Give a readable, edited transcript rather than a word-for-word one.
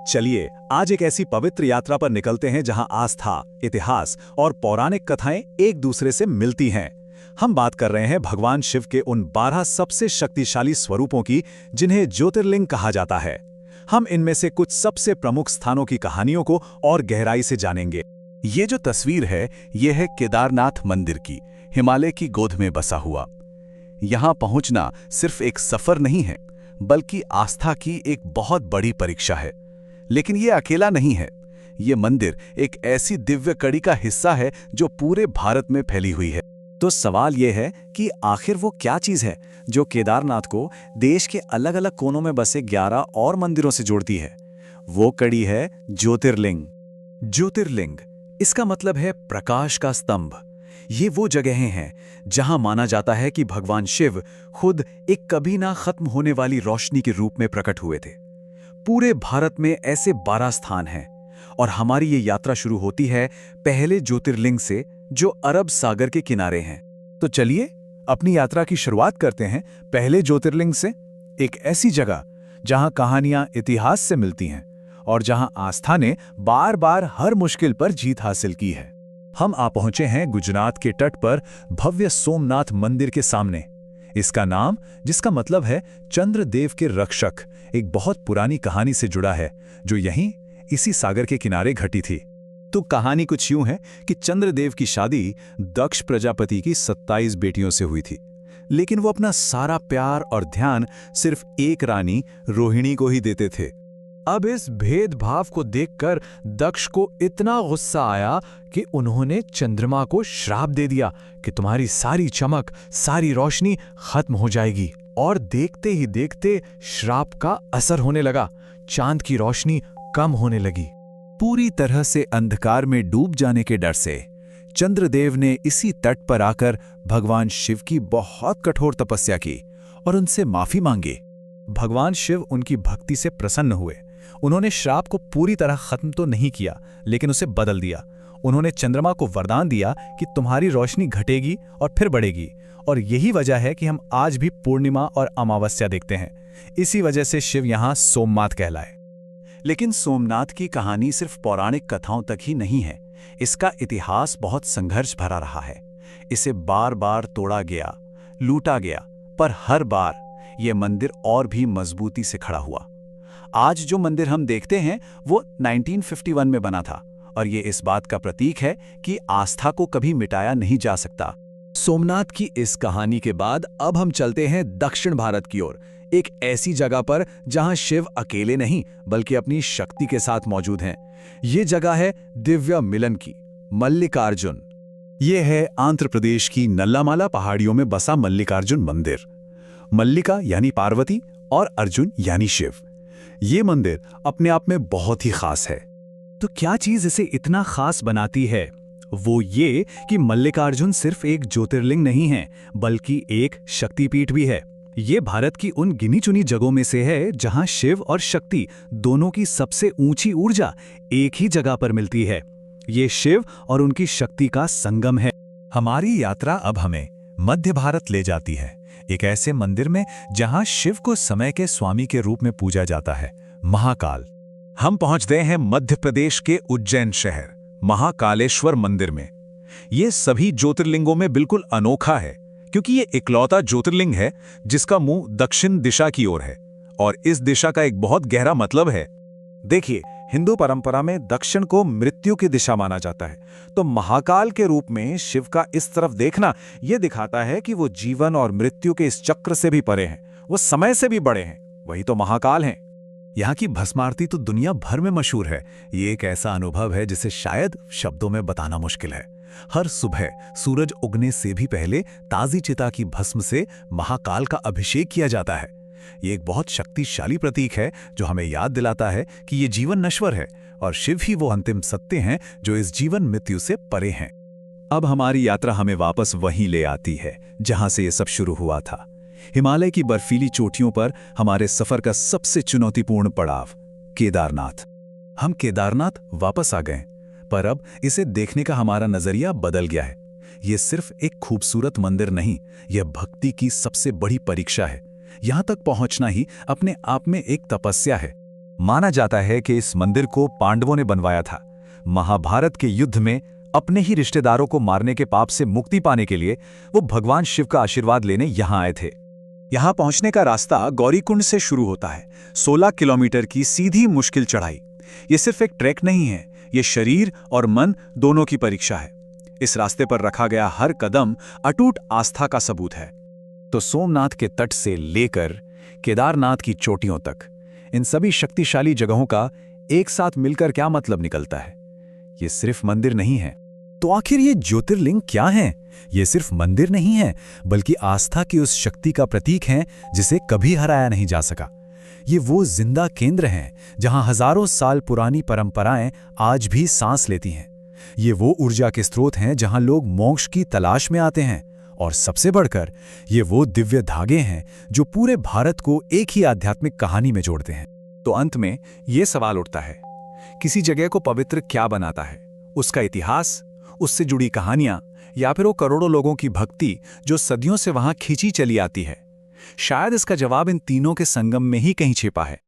चलिए आज एक ऐसी पवित्र यात्रा पर निकलते हैं जहां आस्था, इतिहास और पौराणिक कथाएं एक दूसरे से मिलती हैं। हम बात कर रहे हैं भगवान शिव के उन 12 सबसे शक्तिशाली स्वरूपों की जिन्हें ज्योतिर्लिंग कहा जाता है। हम इनमें से कुछ सबसे प्रमुख स्थानों की कहानियों को और गहराई से जानेंगे। ये जो तस्वीर है, ये है केदारनाथ मंदिर की, हिमालय की गोद में बसा हुआ। यहाँ पहुँचना सिर्फ एक सफर नहीं है, बल्कि आस्था की एक बहुत बड़ी परीक्षा है। लेकिन ये अकेला नहीं है। ये मंदिर एक ऐसी दिव्य कड़ी का हिस्सा है जो पूरे भारत में फैली हुई है। तो सवाल ये है कि आखिर वो क्या चीज़ है जो केदारनाथ को देश के अलग अलग कोनों में बसे 11 और मंदिरों से जोड़ती है। वो कड़ी है ज्योतिर्लिंग। ज्योतिर्लिंग, इसका मतलब है प्रकाश का स्तंभ। ये वो जगहें हैं जहां माना जाता है कि भगवान शिव खुद एक कभी ना खत्म होने वाली रोशनी के रूप में प्रकट हुए थे। पूरे भारत में ऐसे 12 स्थान हैं और हमारी ये यात्रा शुरू होती है पहले ज्योतिर्लिंग से, जो अरब सागर के किनारे हैं। तो चलिए अपनी यात्रा की शुरुआत करते हैं पहले ज्योतिर्लिंग से, एक ऐसी जगह जहां कहानियां इतिहास से मिलती हैं और जहां आस्था ने बार बार हर मुश्किल पर जीत हासिल की है। हम आ पहुंचे हैं गुजरात के तट पर भव्य सोमनाथ मंदिर के सामने। इसका नाम, जिसका मतलब है चंद्रदेव के रक्षक, एक बहुत पुरानी कहानी से जुड़ा है जो यहीं इसी सागर के किनारे घटी थी। तो कहानी कुछ यूं है कि चंद्रदेव की शादी दक्ष प्रजापति की 27 बेटियों से हुई थी, लेकिन वो अपना सारा प्यार और ध्यान सिर्फ एक रानी रोहिणी को ही देते थे। अब इस भेदभाव को देखकर दक्ष को इतना गुस्सा आया कि उन्होंने चंद्रमा को श्राप दे दिया कि तुम्हारी सारी चमक, सारी रोशनी खत्म हो जाएगी। और देखते ही देखते श्राप का असर होने लगा। चांद की रोशनी कम होने लगी। पूरी तरह से अंधकार में डूब जाने के डर से चंद्रदेव ने इसी तट पर आकर भगवान शिव की बहुत कठोर तपस्या की और उनसे माफी मांगी। भगवान शिव उनकी भक्ति से प्रसन्न हुए। उन्होंने श्राप को पूरी तरह खत्म तो नहीं किया, लेकिन उसे बदल दिया। उन्होंने चंद्रमा को वरदान दिया कि तुम्हारी रोशनी घटेगी और फिर बढ़ेगी। और यही वजह है कि हम आज भी पूर्णिमा और अमावस्या देखते हैं। इसी वजह से शिव यहाँ सोमनाथ कहलाए। लेकिन सोमनाथ की कहानी सिर्फ पौराणिक कथाओं तक ही नहीं है। इसका इतिहास बहुत संघर्ष भरा रहा है। इसे बार बार तोड़ा गया, लूटा गया, पर हर बार यह मंदिर और भी मजबूती से खड़ा हुआ। आज जो मंदिर हम देखते हैं वो 1951 में बना था और ये इस बात का प्रतीक है कि आस्था को कभी मिटाया नहीं जा सकता। सोमनाथ की इस कहानी के बाद अब हम चलते हैं दक्षिण भारत की ओर, एक ऐसी जगह पर जहां शिव अकेले नहीं बल्कि अपनी शक्ति के साथ मौजूद हैं। ये जगह है दिव्य मिलन की, मल्लिकार्जुन। ये है आंध्र प्रदेश की नल्लामाला पहाड़ियों में बसा मल्लिकार्जुन मंदिर। मल्लिका यानी पार्वती और अर्जुन यानी शिव। ये मंदिर अपने आप में बहुत ही खास है। तो क्या चीज इसे इतना खास बनाती है? वो ये कि मल्लिकार्जुन सिर्फ एक ज्योतिर्लिंग नहीं है, बल्कि एक शक्तिपीठ भी है। ये भारत की उन गिनी चुनी जगहों में से है जहां शिव और शक्ति दोनों की सबसे ऊंची ऊर्जा एक ही जगह पर मिलती है। ये शिव और उनकी शक्ति का संगम है। हमारी यात्रा अब हमें मध्य भारत ले जाती है, एक ऐसे मंदिर में जहां शिव को समय के स्वामी के रूप में पूजा जाता है, महाकाल। हम पहुंचते हैं मध्य प्रदेश के उज्जैन शहर महाकालेश्वर मंदिर में। ये सभी ज्योतिर्लिंगों में बिल्कुल अनोखा है, क्योंकि ये इकलौता ज्योतिर्लिंग है जिसका मुंह दक्षिण दिशा की ओर है। और इस दिशा का एक बहुत गहरा मतलब है। देखिए, हिंदू परंपरा में दक्षिण को मृत्यु की दिशा माना जाता है, तो महाकाल के रूप में शिव का इस तरफ देखना यह दिखाता है कि वो जीवन और मृत्यु के इस चक्र से भी परे हैं, वो समय से भी बड़े हैं। वही तो महाकाल हैं। यहाँ की भस्म आरती तो दुनिया भर में मशहूर है। ये एक ऐसा अनुभव है जिसे शायद शब्दों में बताना मुश्किल है। हर सुबह सूरज उगने से भी पहले ताजी चिता की भस्म से महाकाल का अभिषेक किया जाता है। ये एक बहुत शक्तिशाली प्रतीक है जो हमें याद दिलाता है कि ये जीवन नश्वर है और शिव ही वो अंतिम सत्य हैं जो इस जीवन मृत्यु से परे हैं। अब हमारी यात्रा हमें वापस वहीं ले आती है जहां से ये सब शुरू हुआ था। हिमालय की बर्फीली चोटियों पर हमारे सफर का सबसे चुनौतीपूर्ण पड़ाव, केदारनाथ। हम केदारनाथ वापस आ गए, पर अब इसे देखने का हमारा नजरिया बदल गया है। ये सिर्फ एक खूबसूरत मंदिर नहीं, यह भक्ति की सबसे बड़ी परीक्षा है। यहां तक पहुंचना ही अपने आप में एक तपस्या है। माना जाता है कि इस मंदिर को पांडवों ने बनवाया था। महाभारत के युद्ध में अपने ही रिश्तेदारों को मारने के पाप से मुक्ति पाने के लिए वो भगवान शिव का आशीर्वाद लेने यहां आए थे। यहां पहुंचने का रास्ता गौरीकुंड से शुरू होता है। 16 किलोमीटर की सीधी मुश्किल चढ़ाई। ये सिर्फ एक ट्रैक नहीं है, ये शरीर और मन दोनों की परीक्षा है। इस रास्ते पर रखा गया हर कदम अटूट आस्था का सबूत है। तो सोमनाथ के तट से लेकर केदारनाथ की चोटियों तक इन सभी शक्तिशाली जगहों का एक साथ मिलकर क्या मतलब निकलता है? ये सिर्फ मंदिर नहीं है। तो आखिर ये ज्योतिर्लिंग क्या हैं? ये सिर्फ मंदिर नहीं है, बल्कि आस्था की उस शक्ति का प्रतीक हैं जिसे कभी हराया नहीं जा सका। ये वो जिंदा केंद्र हैं जहां हजारों साल पुरानी परंपराएं आज भी सांस लेती हैं। ये वो ऊर्जा के स्रोत हैं जहां लोग मोक्ष की तलाश में आते हैं। और सबसे बढ़कर ये वो दिव्य धागे हैं जो पूरे भारत को एक ही आध्यात्मिक कहानी में जोड़ते हैं। तो अंत में ये सवाल उठता है, किसी जगह को पवित्र क्या बनाता है? उसका इतिहास, उससे जुड़ी कहानियां, या फिर वो करोड़ों लोगों की भक्ति जो सदियों से वहां खींची चली आती है? शायद इसका जवाब इन तीनों के संगम में ही कहीं छिपा है।